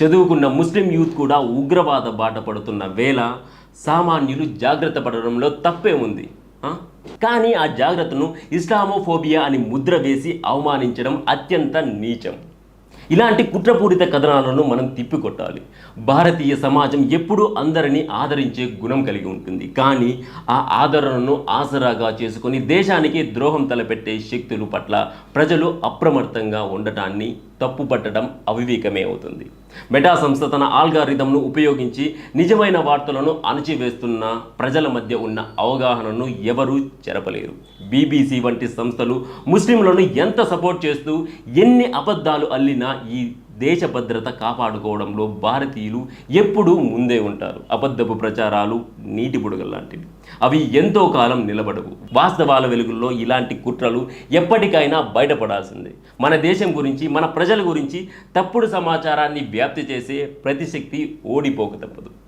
చదువుకున్న ముస్లిం యూత్ కూడా ఉగ్రవాద బాట పడుతున్న వేళ సామాన్యులు జాగ్రత్త పడడంలో తప్పే ఉంది. కానీ ఆ జాగ్రత్తను ఇస్లామోఫోబియా అని ముద్ర వేసి అవమానించడం అత్యంత నీచం. ఇలాంటి కుట్రపూరిత కథనాలను మనం తిప్పికొట్టాలి. భారతీయ సమాజం ఎప్పుడూ అందరినీ ఆదరించే గుణం కలిగి ఉంటుంది. కానీ ఆ ఆదరణను ఆసరాగా చేసుకొని దేశానికి ద్రోహం తలపెట్టే శక్తుల పట్ల ప్రజలు అప్రమత్తంగా ఉండటాన్ని తప్పుపట్టడం అవివేకమే అవుతుంది. మెటా సంస్థ తన ఆల్గారిథంను ఉపయోగించి నిజమైన వార్తలను అణచివేస్తున్న ప్రజల మధ్య ఉన్న అవగాహనను ఎవరూ చెరపలేరు. BBC వంటి సంస్థలు ముస్లింలను ఎంత సపోర్ట్ చేస్తూ ఎన్ని అబద్ధాలు అల్లినా ఈ దేశ భద్రత కాపాడుకోవడంలో భారతీయులు ఎప్పుడూ ముందే ఉంటారు. అబద్ధపు ప్రచారాలు నీటి బుడగలు లాంటివి. అవి ఎంతో కాలం నిలబడవు. వాస్తవాల వెలుగుల్లో ఇలాంటి కుట్రలు ఎప్పటికైనా బయటపడాల్సిందే. మన దేశం గురించి, మన ప్రజల గురించి తప్పుడు సమాచారాన్ని వ్యాప్తి చేసే ప్రతి శక్తి ఓడిపోక తప్పదు.